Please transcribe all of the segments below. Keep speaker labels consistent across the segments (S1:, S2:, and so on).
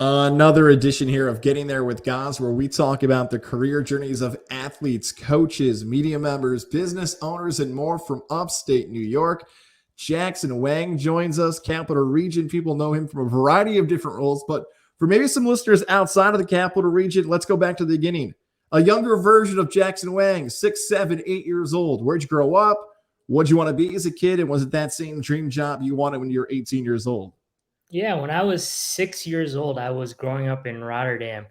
S1: Another edition here of Getting There with Goz, where we talk about the career journeys of athletes, coaches, media members, business owners, and more from upstate New York. Jackson Wang joins us, Capital Region. People know him from a variety of different roles, but for maybe some listeners outside of the Capital Region, let's go back to the beginning. A younger version of Jackson Wang, 6, 7, 8 years old. Where'd you grow up? What'd you want to be as a kid? And was it that same dream job you wanted when you were 18 years old?
S2: Yeah, when I was 6 years old, I was growing up in Rotterdam,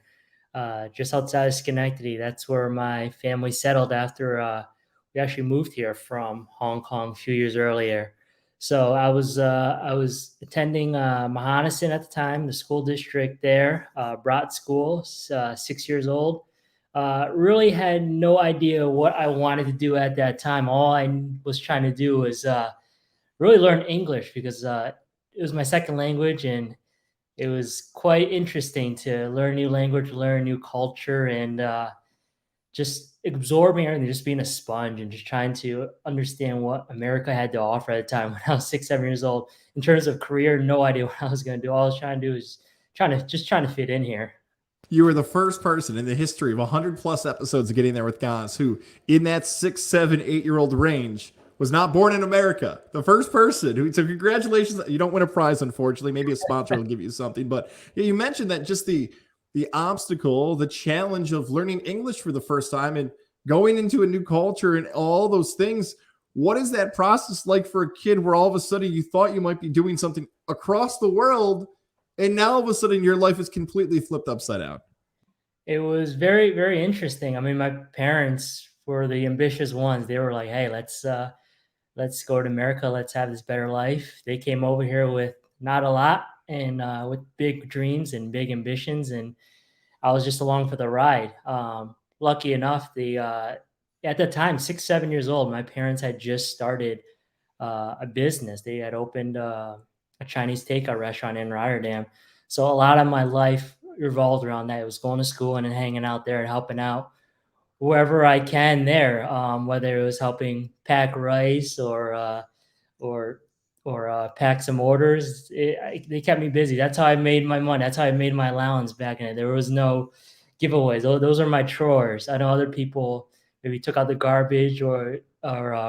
S2: just outside of Schenectady. That's where my family settled after we actually moved here from Hong Kong a few years earlier. So I was attending Mahonison at the time, the school district there, Brat School, 6 years old. Really had no idea what I wanted to do at that time. All I was trying to do was really learn English because it was my second language, and it was quite interesting to learn a new language, learn a new culture, and just absorbing everything, just being a sponge and just trying to understand what America had to offer at the time when I was 6, 7 years old. In terms of career, no idea what I was going to do. All I was trying to do is trying to fit in here.
S1: You were the first person in the history of 100 plus episodes of Getting There with Goz who, in that 6, 7, 8 year old range, was not born in America. The first person who, so congratulations. You don't win a prize, unfortunately. Maybe a sponsor will give you something. But yeah, you mentioned that just the obstacle, the challenge of learning English for the first time and going into a new culture and all those things. What is that process like for a kid where all of a sudden you thought you might be doing something across the world and now all of a sudden your life is completely flipped upside down?
S2: It was very, very interesting. I mean, my parents were the ambitious ones. They were like, "Hey, let's go to America. Let's have this better life." They came over here with not a lot and with big dreams and big ambitions, and I was just along for the ride. Lucky enough, the at the time, 6, 7 years old, my parents had just started a business. They had opened a Chinese takeout restaurant in Rotterdam. So a lot of my life revolved around that. It was going to school and then hanging out there and helping out wherever I can there, whether it was helping pack rice or pack some orders. They kept me busy. That's how I made my money. That's how I made my allowance back in it. There was no giveaways. Those are my chores. I know other people maybe took out the garbage or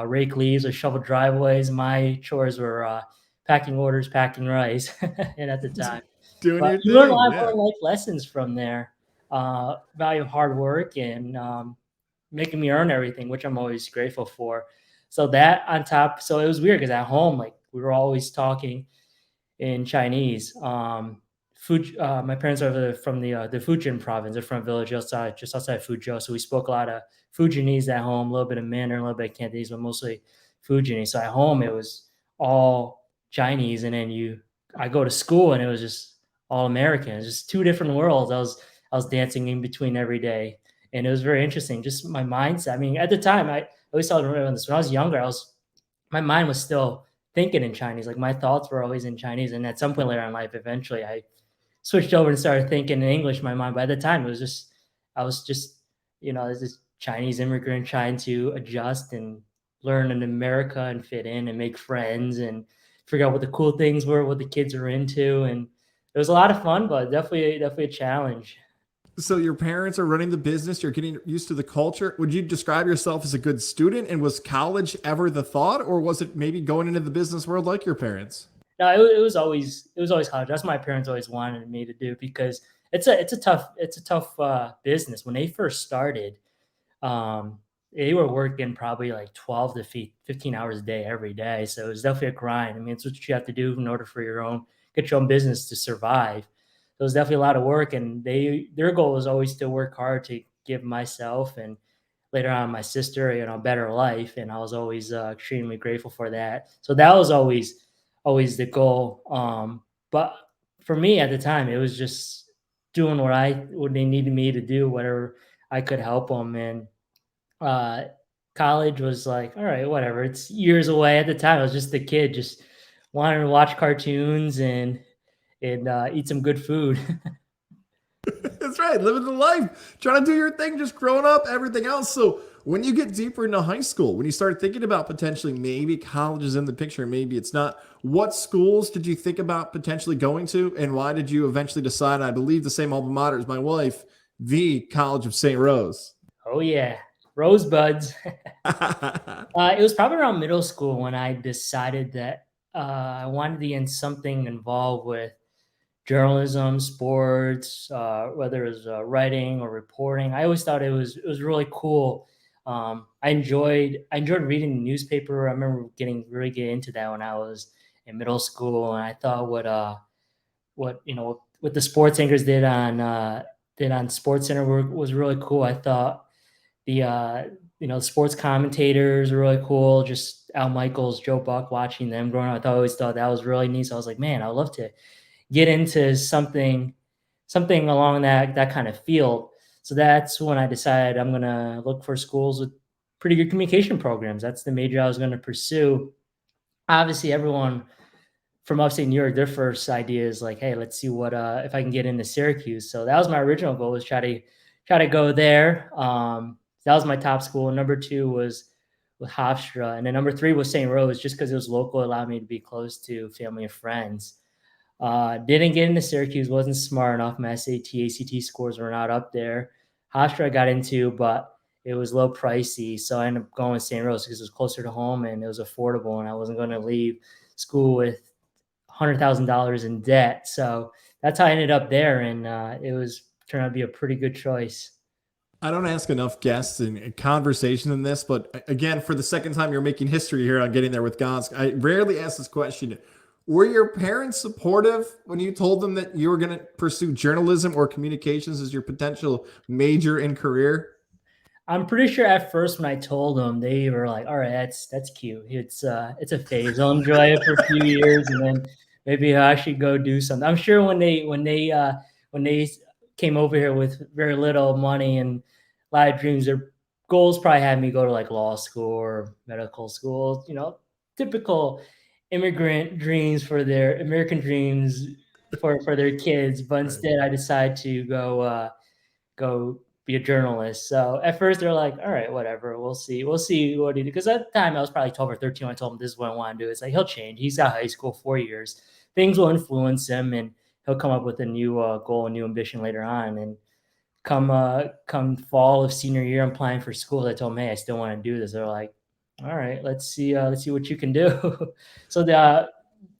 S2: rake leaves or shovel driveways. My chores were packing orders, packing rice, and at the time.
S1: Doing
S2: But
S1: your
S2: you learn a
S1: thing.
S2: lot
S1: Yeah.
S2: of life lessons from there. Value of hard work and making me earn everything, which I'm always grateful for. So that on top, so it was weird because at home, like we were always talking in Chinese. My parents are from the Fujian province. They're from a village outside, just outside Fuzhou. So we spoke a lot of Fujianese at home, a little bit of Mandarin, a little bit of Cantonese, but mostly Fujianese. So at home, it was all Chinese, and then I go to school, and it was just all American. It's just two different worlds. I was dancing in between every day, and it was very interesting. Just my mindset. I mean, at the time, I always tell everyone this. When I was younger, I was my mind was still thinking in Chinese. Like my thoughts were always in Chinese. And at some point later in life, eventually I switched over and started thinking in English in my mind. By the time it was just, I was just, as this Chinese immigrant trying to adjust and learn in America and fit in and make friends and figure out what the cool things were, what the kids are into. And it was a lot of fun, but definitely a challenge.
S1: So your parents are running the business. You're getting used to the culture. Would you describe yourself as a good student? And was college ever the thought, or was it maybe going into the business world like your parents?
S2: No, it was always college. That's what my parents always wanted me to do because it's a tough business. When they first started, they were working probably like 12 to 15 hours a day every day. So it was definitely a grind. I mean, it's what you have to do in order for get your own business to survive. So it was definitely a lot of work, and their goal was always to work hard to give myself and later on my sister, a better life. And I was always extremely grateful for that. So that was always the goal. But for me at the time, it was just doing what they needed me to do, whatever I could help them. And uh, college was like, all right, whatever. It's years away. At the time, I was just a kid, just wanting to watch cartoons and eat some good food.
S1: It's That's right. Living the life, trying to do your thing, just growing up, everything else. So when you get deeper into high school, when you start thinking about potentially maybe college is in the picture, maybe it's not, what schools did you think about potentially going to? And why did you eventually decide, I believe the same alma mater as my wife, the College of St. Rose?
S2: Oh yeah, rosebuds. It was probably around middle school when I decided that I wanted to be in something involved with journalism, sports, whether it was writing or reporting. I always thought it was really cool. I enjoyed reading the newspaper. I remember getting really get into that when I was in middle school, and I thought what the sports anchors did on Sports Center was really cool. I thought the sports commentators were really cool. Just Al Michaels, Joe Buck, watching them growing up, I always thought that was really neat. So I was like, man, I'd love to get into something along that kind of field. So that's when I decided I'm gonna look for schools with pretty good communication programs. That's the major I was going to pursue. Obviously, everyone from upstate New York, their first idea is like, hey, let's see what if I can get into Syracuse. So that was my original goal, was try to go there. That was my top school. Number two was with Hofstra, and then number three was St. Rose, just because it was local, allowed me to be close to family and friends. Didn't get into Syracuse, wasn't smart enough. My SAT, ACT scores were not up there. Hofstra I got into, but it was low pricey. So I ended up going with St. Rose because it was closer to home and it was affordable, and I wasn't going to leave school with $100,000 in debt. So that's how I ended up there. And it was turned out to be a pretty good choice.
S1: I don't ask enough guests and conversation in this, but again, for the second time, you're making history here on Getting There with Gonsk. I rarely ask this question. Were your parents supportive when you told them that you were going to pursue journalism or communications as your potential major and career?
S2: I'm pretty sure at first when I told them, they were like, "All right, that's cute. It's a phase. I'll enjoy it for a few years, and then maybe I'll actually go do something." I'm sure when they came over here with very little money and a lot of dreams, their goals probably had me go to like law school or medical school. Typical immigrant dreams for their American dreams for their kids. But
S1: Right.
S2: instead, I decided to go be a journalist. So at first they're like, all right, whatever, we'll see. We'll see what he do. Because at the time I was probably 12 or 13 when I told him this is what I want to do. It's like he'll change. He's got high school 4 years. Things will influence him and he'll come up with a new goal, a new ambition later on. And come fall of senior year, I'm applying for schools. I told them, hey, I still want to do this. They're like, all right, let's see what you can do. So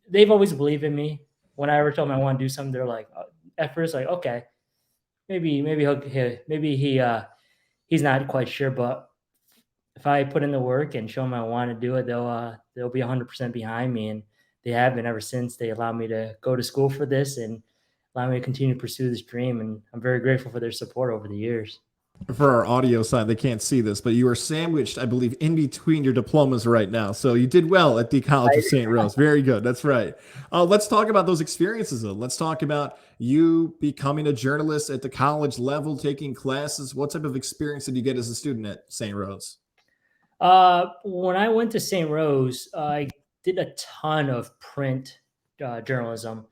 S2: they've always believed in me. When I ever told them I want to do something, they're like, at first, like, okay, maybe he's not quite sure, but if I put in the work and show them I want to do it, they'll be 100% behind me, and they have been ever since. They allowed me to go to school for this and allow me to continue to pursue this dream, and I'm very grateful for their support over the years.
S1: For our audio side, they can't see this, but you are sandwiched, I believe, in between your diplomas right now. So you did well at the College of St. Rose. Very good. That's right. Let's talk about those experiences, though. Let's talk about you becoming a journalist at the college level, taking classes. What type of experience did you get as a student at St. Rose?
S2: When I went to St. Rose, I did a ton of print journalism.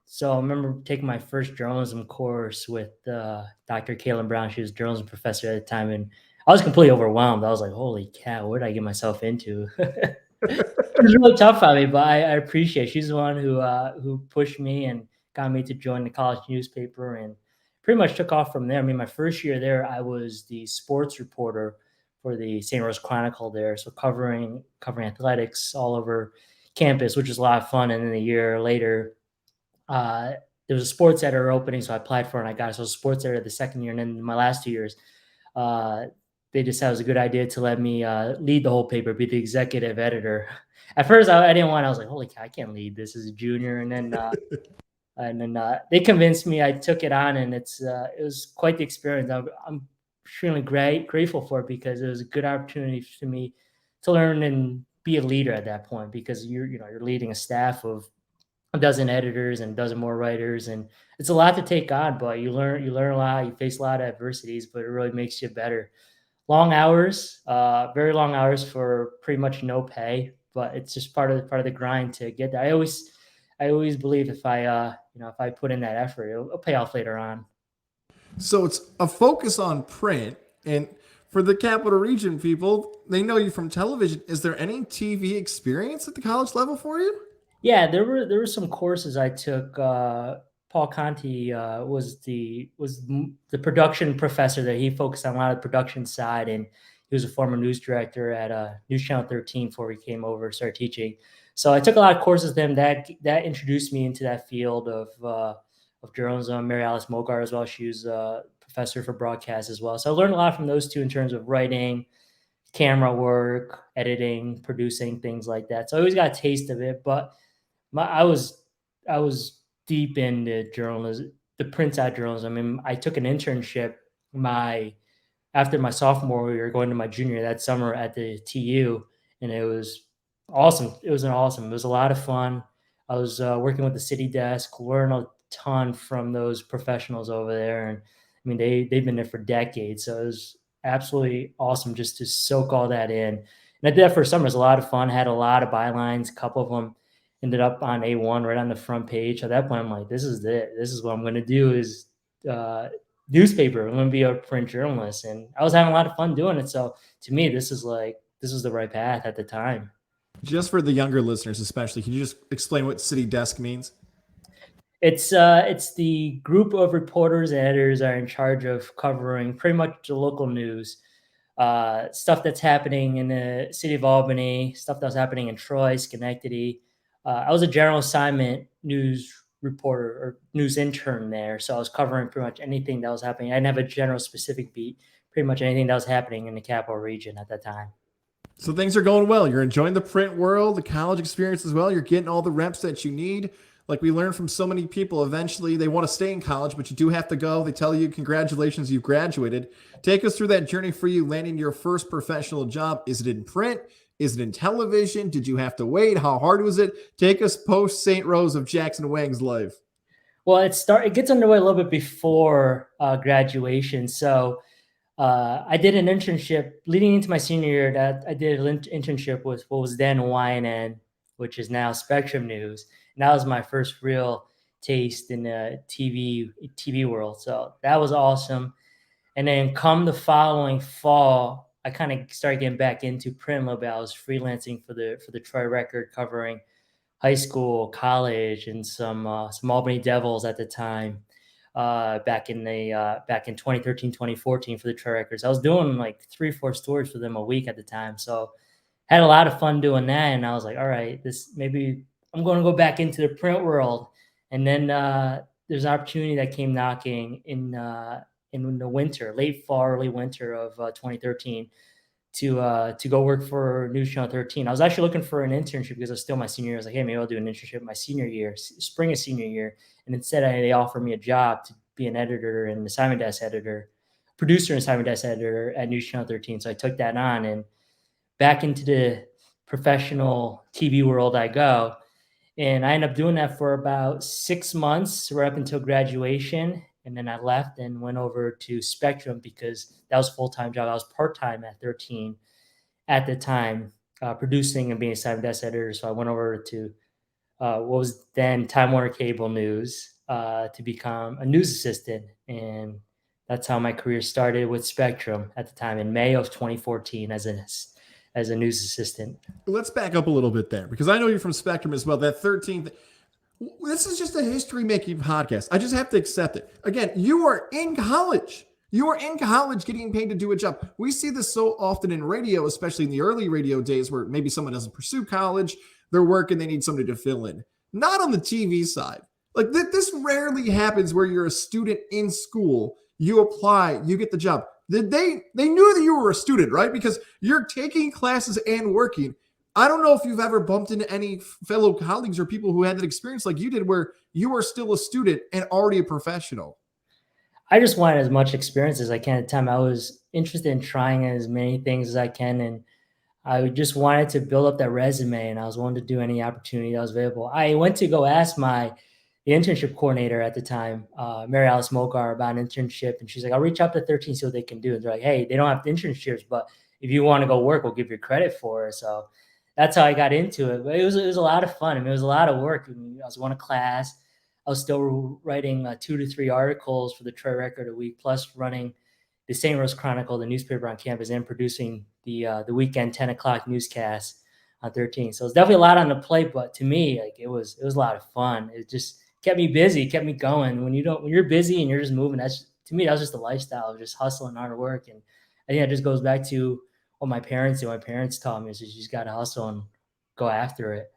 S2: So I remember taking my first journalism course with Dr. Caitlin Brown. She was a journalism professor at the time, and I was completely overwhelmed. I was like, "Holy cow, what did I get myself into?" It was really tough on me, but I appreciate it. She's the one who pushed me and got me to join the college newspaper, and pretty much took off from there. I mean, my first year there, I was the sports reporter for the St. Rose Chronicle there, so covering athletics all over campus, which was a lot of fun. And then a year later, uh, there was a sports editor opening, so I applied for it and I got it. So I was a sports editor the second year, and then my last 2 years, uh, they decided it was a good idea to let me lead the whole paper, be the executive editor. At first, I didn't want. I was like, "Holy cow, I can't lead this as a junior." And then they convinced me. I took it on, and it was quite the experience. I'm extremely grateful for it because it was a good opportunity for me to learn and be a leader at that point. Because you're leading a staff of a dozen editors and a dozen more writers, and it's a lot to take on. But you learn a lot. You face a lot of adversities, but it really makes you better. Long hours, very long hours for pretty much no pay, but it's just part of the grind to get there. I always believe if I put in that effort, it'll pay off later on.
S1: So it's a focus on print. And for the capital region people, they know you from television. Is there any TV experience at the college level for you?
S2: Yeah, there were some courses I took. Paul Conti was the production professor there. He focused on a lot of the production side, and he was a former news director at News Channel 13 before he came over and started teaching. So I took a lot of courses with him that introduced me into that field of journalism. Mary Alice Mogar as well. She was a professor for broadcast as well. So I learned a lot from those two in terms of writing, camera work, editing, producing, things like that. So I always got a taste of it, but my I was deep into journalism, the print side journalism. I mean, I took an internship my after my sophomore year, going to my junior year that summer at the TU, and it was awesome. It was an awesome. It was a lot of fun. I was working with the city desk, learned a ton from those professionals over there, and I mean they've been there for decades, so it was absolutely awesome just to soak all that in. And I did that for summer. It was a lot of fun. Had a lot of bylines. A couple of them ended up on A1 right on the front page. At that point, I'm like, this is it. This is what I'm going to do is uh, newspaper. I'm going to be a print journalist. And I was having a lot of fun doing it. So to me, this is the right path at the time.
S1: Just for the younger listeners, especially, can you just explain what city desk means?
S2: It's the group of reporters and editors are in charge of covering pretty much the local news, stuff that's happening in the city of Albany, stuff that's happening in Troy, Schenectady. I was a general assignment news reporter or news intern there, so I was covering pretty much anything that was happening. I didn't have a general specific beat, pretty much anything that was happening in the capital region at that time.
S1: So things are going well. You're enjoying the print world, the college experience as well. You're getting all the reps that you need. Like we learned from so many people, eventually they want to stay in college, but you do have to go. They tell you, congratulations, you've graduated. Take us through that journey for you landing your first professional job. Is it in print? Is it in television? Did you have to wait? How hard was it? Take us post St. Rose of Jackson Wang's life.
S2: Well, it gets underway a little bit before graduation. So I did an internship leading into my senior year. That I did an internship with what was then YNN, which is now Spectrum News. And that was my first real taste in the TV world. So that was awesome. And then come the following fall, I kind of started getting back into print a little bit. I was freelancing for the Troy Record, covering high school, college, and some Albany Devils at the time. Back in 2013, 2014 for the Troy Records. I was doing like 3, 4 stories for them a week at the time. So had a lot of fun doing that. And I was like, all right, this maybe I'm going to go back into the print world. And then there's an opportunity that came knocking in the winter, late fall, early winter of 2013 to go work for News Channel 13. I was actually looking for an internship because I was still my senior year. I was like, hey, maybe I'll do an internship my senior year, spring of senior year. And instead, they offered me a job to be an editor and assignment desk editor, producer and assignment desk editor at News Channel 13. So I took that on, and back into the professional TV world I go. And I ended up doing that for about 6 months, right up until graduation. And then I left and went over to Spectrum because that was a full-time job. I was part-time at 13 at the time, producing and being a assignment desk editor. So I went over to what was then Time Warner Cable News to become a news assistant. And that's how my career started with Spectrum at the time in May of 2014 as a news assistant.
S1: Let's back up a little bit there because I know you're from Spectrum as well. That 13th, this is just a history making podcast. I just have to accept it. Again, you are in college. You are in college getting paid to do a job. We see this so often in radio, especially in the early radio days where maybe someone doesn't pursue college, they're working, they need somebody to fill in. Not on the TV side. Like this rarely happens where you're a student in school, you apply, you get the job. They knew that you were a student, right? Because you're taking classes and working. I don't know if you've ever bumped into any fellow colleagues or people who had that experience like you did where you were still a student and already a professional.
S2: I just wanted as much experience as I can at the time. I was interested in trying as many things as I can, and I just wanted to build up that resume, and I was willing to do any opportunity that was available. I went to go ask the internship coordinator at the time, Mary Alice Mogar, about an internship, and she's like, "I'll reach out to 13, see what they can do." And they're like, "Hey, they don't have internships, but if you want to go work, we'll give you credit for it." So that's how I got into it. But it was a lot of fun. I mean, it was a lot of work. I mean, I was going to class. was still writing 2 to 3 articles for the Troy Record a week, plus running the St. Rose Chronicle, the newspaper on campus, and producing the weekend 10 o'clock newscast on 13. So it's definitely a lot on the plate, but to me, like, it was a lot of fun. It just kept me busy, kept me going. When you're busy and you're just moving, that's, to me, that was just a lifestyle of just hustling, hard work. And I think that just goes back to what my parents do. My parents taught me is you just got to hustle and go after it.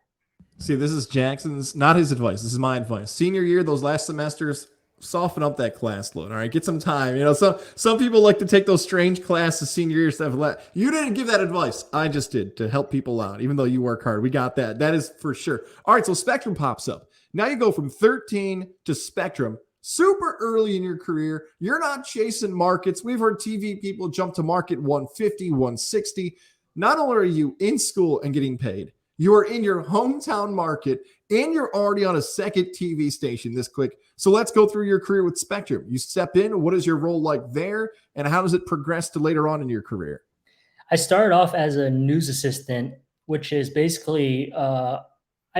S1: See, this is Jackson's, not his advice. This is my advice. Senior year, those last semesters, soften up that class load. All right, get some time. You know, some people like to take those strange classes senior year stuff. You didn't give that advice. I just did to help people out. Even though you work hard, we got that. That is for sure. All right, so Spectrum pops up. Now you go from 13 to Spectrum. Super early in your career. You're not chasing markets. We've heard TV people jump to market 150, 160. Not only are you in school and getting paid, you are in your hometown market and you're already on a second TV station this quick. So let's go through your career with Spectrum. You step in. What is your role like there? And how does it progress to later on in your career?
S2: I started off as a news assistant, which is basically, I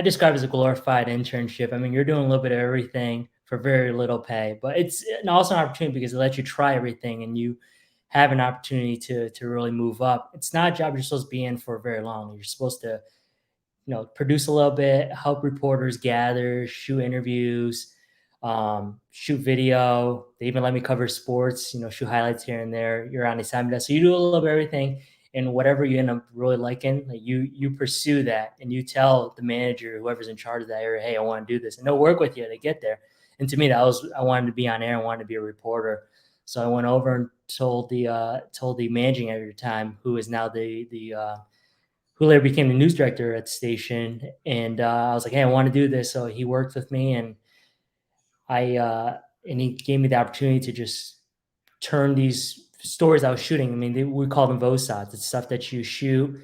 S2: describe it as a glorified internship. I mean, you're doing a little bit of everything for very little pay, but it's also an opportunity because it lets you try everything and you have an opportunity to really move up. It's not a job you're supposed to be in for very long. You're supposed to, produce a little bit, help reporters gather, shoot interviews, shoot video. They even let me cover sports, shoot highlights here and there. You're on assignment. So you do a little bit of everything, and whatever you end up really liking, like you pursue that and you tell the manager, whoever's in charge of that area, hey, I want to do this. And they'll work with you to get there. And to me, I wanted to be on air. I wanted to be a reporter. So I went over and told the managing editor at the time, who is now who later became the news director at the station. And I was like, hey, I want to do this. So he worked with me, and he gave me the opportunity to just turn these stories I was shooting. I mean, we call them VOSOTs. It's stuff that you shoot.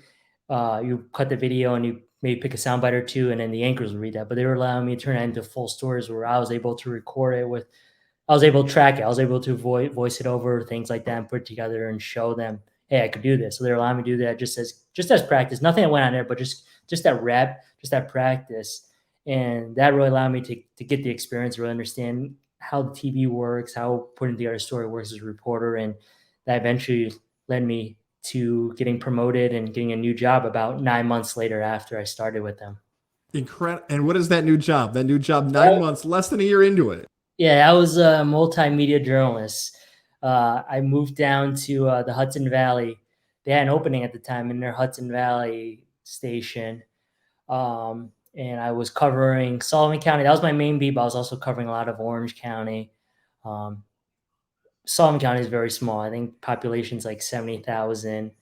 S2: You cut the video and you maybe pick a soundbite or two, and then the anchors will read that. But they were allowing me to turn it into full stories where I was able to record it I was able to track it. I was able to voice it over, things like that, and put it together and show them, hey, I could do this. So they're allowing me to do that just as practice. Nothing that went on there, but just that rep, just that practice. And that really allowed me to get the experience, really understand how the TV works, how putting together a story works as a reporter. And that eventually led me to getting promoted and getting a new job about 9 months later after I started with them.
S1: Incredible. And what is that new job? That new job, 9 months, less than a year into it.
S2: Yeah, I was a multimedia journalist. I moved down to the Hudson Valley. They had an opening at the time in their Hudson Valley station. And I was covering Sullivan County. That was my main beat, but I was also covering a lot of Orange County. Sullivan County is very small. I think population's like 70,000.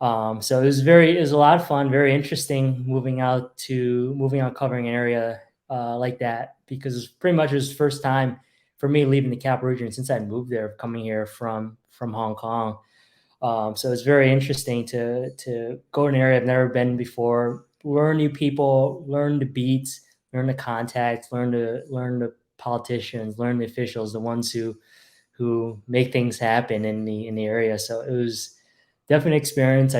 S2: So it was a lot of fun, very interesting moving out covering an area like that, because it's pretty much his first time for me leaving the capital region since I moved there, coming here from Hong Kong. So it's very interesting to go to an area I've never been before, learn new people, learn the beats, learn the contacts, learn the politicians, learn the officials, the ones who make things happen in the area. So it was definitely an experience. I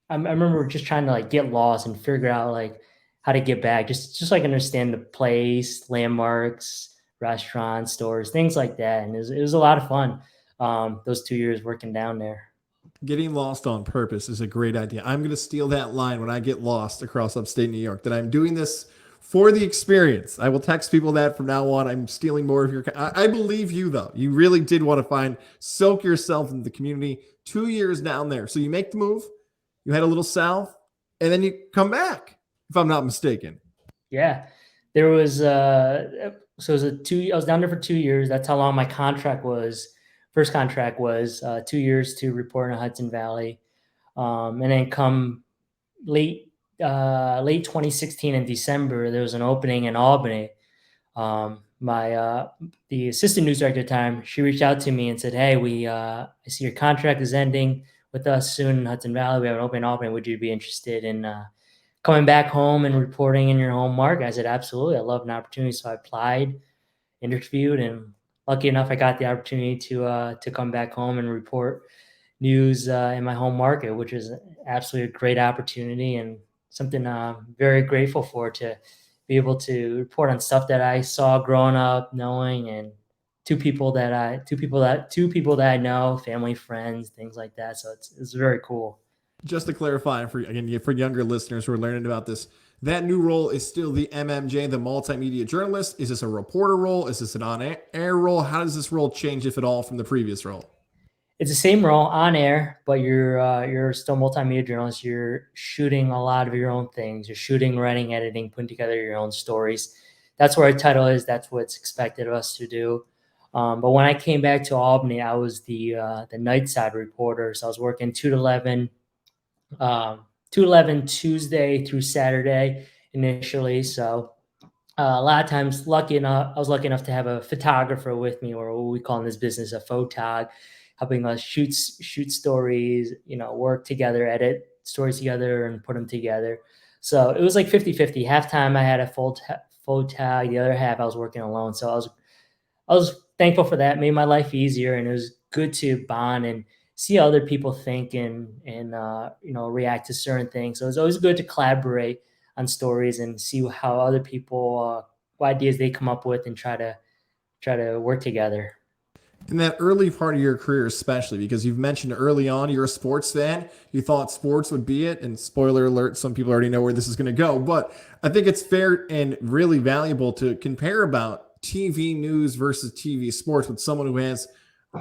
S2: remember just trying to like get lost and figure out like how to get back, just like understand the place, landmarks, restaurants, stores, things like that. And it was a lot of fun. Those 2 years working down there.
S1: Getting lost on purpose is a great idea. I'm going to steal that line when I get lost across upstate New York, that I'm doing this for the experience. I will text people that from now on. I'm stealing more of your. I believe you, though. You really did want to soak yourself into the community. 2 years down there. So you make the move, you head a little south, and then you come back, if I'm not mistaken.
S2: Yeah. There was, so it was I was down there for 2 years. That's how long my contract was. First contract was 2 years to report in Hudson Valley. And then come late 2016 in December, there was an opening in Albany. The assistant news director at the time, she reached out to me and said, hey, I see your contract is ending with us soon in Hudson Valley. We have an opening in Albany. Would you be interested in coming back home and reporting in your home market? I said, absolutely. I love an opportunity. So I applied, interviewed, and lucky enough, I got the opportunity to come back home and report news in my home market, which is absolutely a great opportunity and something I'm very grateful for, to be able to report on stuff that I saw growing up, knowing, and two people that I know, family, friends, things like that. So it's very cool.
S1: Just to clarify, for again for younger listeners who are learning about this, that new role is still the MMJ, the multimedia journalist. Is this a reporter role? Is this an on-air role? How does this role change, if at all, from the previous role?
S2: It's the same role on air, but you're still multimedia journalist. You're shooting a lot of your own things. You're shooting, writing, editing, putting together your own stories. That's where our title is. That's what's expected of us to do. But when I came back to Albany, I was the night side reporter. So I was working 2 to 11 Tuesday through Saturday initially. So a lot of times, I was lucky enough to have a photographer with me, or what we call in this business a photog, helping us shoot stories, work together, edit stories together, and put them together. So it was like 50-50. Half time I had a photog, the other half I was working alone. So I was thankful for that. It made my life easier, and it was good to bond and see how other people think and react to certain things. So it's always good to collaborate on stories and see how other people what ideas they come up with and try to work together.
S1: In that early part of your career, especially because you've mentioned early on you're a sports fan, you thought sports would be it. And spoiler alert, some people already know where this is going to go. But I think it's fair and really valuable to compare about TV news versus TV sports with someone who has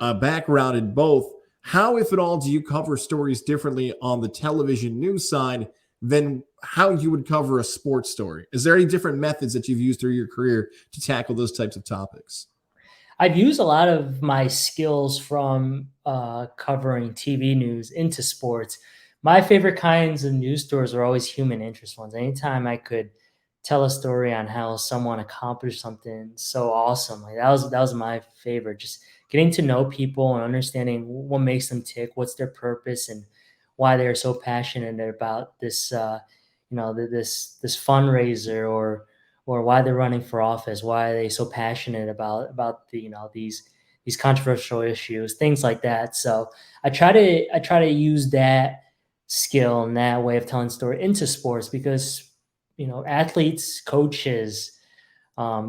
S1: a background in both. How, if at all, do you cover stories differently on the television news side than how you would cover a sports story? Is there any different methods that you've used through your career to tackle those types of topics?
S2: I've used a lot of my skills from covering TV news into sports. My favorite kinds of news stories are always human interest ones. Anytime I could tell a story on how someone accomplished something so awesome, like that was my favorite. Just getting to know people and understanding what makes them tick, what's their purpose, and why they're so passionate about this, this fundraiser or why they're running for office, why are they so passionate about these controversial issues, things like that. So I try to use that skill and that way of telling story into sports because athletes, coaches,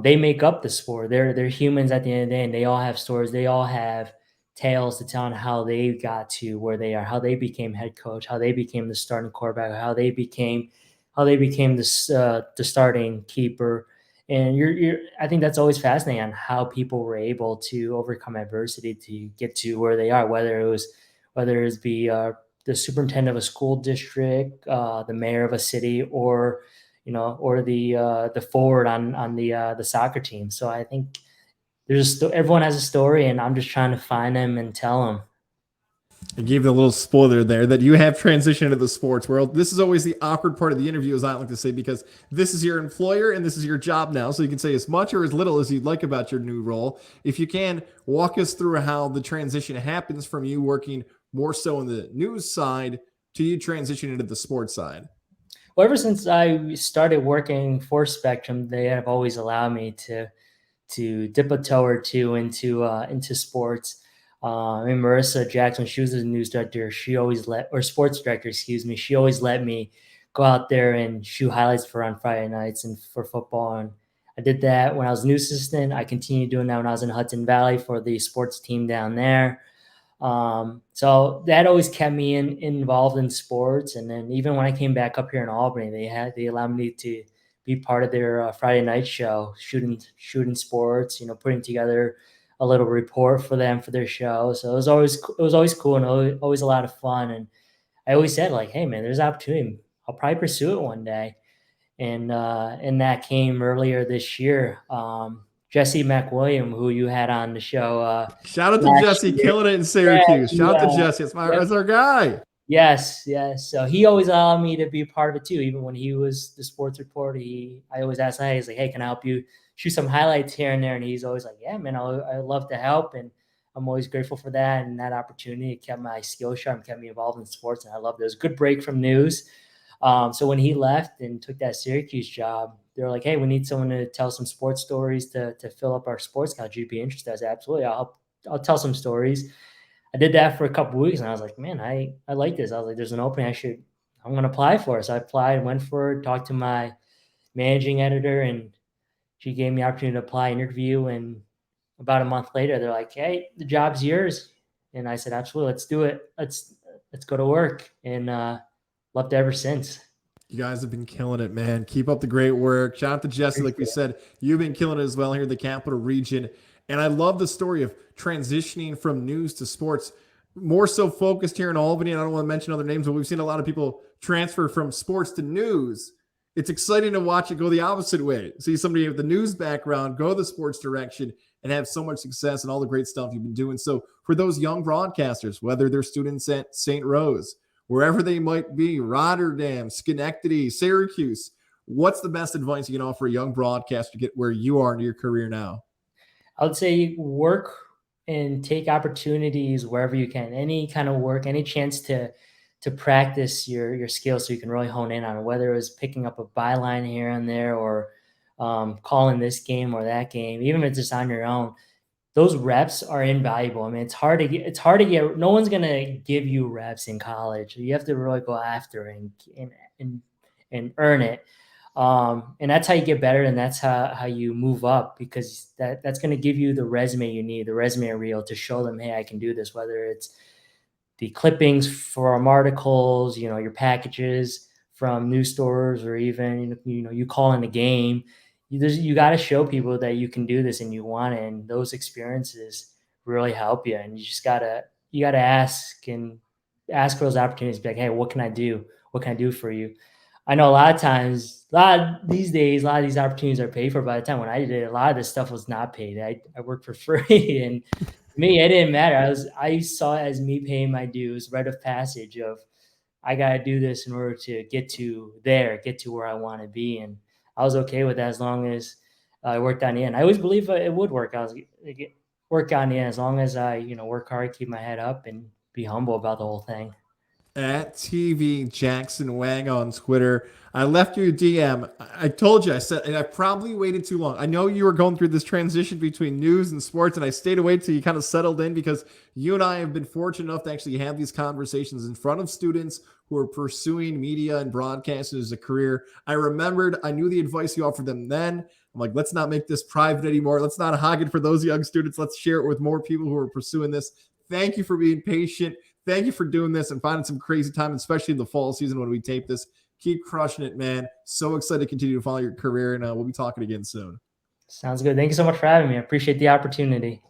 S2: they make up the sport. They're humans at the end of the day, and they all have stories. They all have tales to tell on how they got to where they are, how they became head coach, how they became the starting quarterback, how they became the starting keeper. And I think that's always fascinating on how people were able to overcome adversity to get to where they are, whether it be the superintendent of a school district, the mayor of a city, or the forward on the soccer team. So I think everyone has a story, and I'm just trying to find them and tell them.
S1: I gave the little spoiler there that you have transitioned into the sports world. This is always the awkward part of the interview, as I like to say, because this is your employer and this is your job now. So you can say as much or as little as you'd like about your new role. If you can, walk us through how the transition happens from you working more so in the news side to you transition into the sports side.
S2: Well, ever since I started working for Spectrum, they have always allowed me to dip a toe or two into sports. And Marissa Jackson, she was the news director. She always or sports director, excuse me. She always let me go out there and shoot highlights for on Friday nights and for football. And I did that when I was a news assistant. I continued doing that when I was in Hudson Valley for the sports team down there. So that always kept me involved in sports. And then even when I came back up here in Albany, they allowed me to be part of their Friday night show, shooting sports, putting together a little report for them for their show. So it was always cool and always a lot of fun. And I always said like, hey man, there's an opportunity. I'll probably pursue it one day. And that came earlier this year. Jesse McWilliam, who you had on the show
S1: Shout out to
S2: last
S1: Jesse,
S2: year.
S1: killing it in
S2: Yeah,
S1: Syracuse. Shout out to
S2: yeah.
S1: Jesse. That's our guy.
S2: Yes, yes. So he always allowed me to be a part of it too. Even when he was the sports reporter, I always asked him, he's like, "Hey, can I help you shoot some highlights here and there?" And he's always like, "Yeah, man, I love to help." And I'm always grateful for that and that opportunity. It kept my skill sharp, kept me involved in sports, and I loved it. It was a good break from news. So when he left and took that Syracuse job, they were like, "Hey, we need someone to tell some sports stories to fill up our sports couch. You'd be interested?" I said, "Absolutely. I'll tell some stories." I did that for a couple weeks, and I was like, man, I like this. I was like, there's an opening. I'm going to apply for it. So I applied, went for it, talked to my managing editor, and she gave me the opportunity to apply, interview, and about a month later, they're like, "Hey, the job's yours." And I said, "Absolutely, let's do it. Let's go to work." And loved it ever since.
S1: You guys have been killing it, man. Keep up the great work. Shout out to Jesse. Like we
S2: Appreciate it.
S1: said, you've been killing it as well here in the capital region. And I love the story of transitioning from news to sports, more so focused here in Albany. And I don't want to mention other names, but we've seen a lot of people transfer from sports to news. It's exciting to watch it go the opposite way. See somebody with the news background go the sports direction and have so much success and all the great stuff you've been doing. So for those young broadcasters, whether they're students at St. Rose, wherever they might be, Rotterdam, Schenectady, Syracuse, what's the best advice you can offer a young broadcaster to get where you are in your career now?
S2: I would say work and take opportunities wherever you can. Any kind of work, any chance to practice your skills so you can really hone in on it, whether it was picking up a byline here and there or calling this game or that game, even if it's just on your own. Those reps are invaluable. I mean, it's hard to get. No one's gonna give you reps in college. You have to really go after and and earn it. And that's how you get better, and that's how you move up, because that's going to give you the resume you need, the resume reel to show them, hey, I can do this. Whether it's the clippings from articles, your packages from news stores, or even you call in a game. You got to show people that you can do this and you want it, and those experiences really help you. And you gotta ask for those opportunities. Be like, hey, what can I do? What can I do for you? I know a lot of times, a lot of these days, a lot of these opportunities are paid for. By the time when I did it, a lot of this stuff was not paid. I worked for free, and to me, it didn't matter. I saw it as me paying my dues, rite of passage of I got to do this in order to get to where I want to be, and I was okay with that as long as I worked on the end. I always believe it would work. I was work on the end as long as I work hard, keep my head up, and be humble about the whole thing.
S1: At TV Jackson Wang on Twitter. I left you a DM. I told you, I said, and I probably waited too long. I know you were going through this transition between news and sports, and I stayed away till you kind of settled in because you and I have been fortunate enough to actually have these conversations in front of students who are pursuing media and broadcasting as a career. I knew the advice you offered them then. I'm like, let's not make this private anymore. Let's not hog it for those young students. Let's share it with more people who are pursuing this. Thank you for being patient. Thank you for doing this and finding some crazy time, especially in the fall season when we tape this. Keep crushing it, man. So excited to continue to follow your career, and we'll be talking again soon.
S2: Sounds good. Thank you so much for having me. I appreciate the opportunity.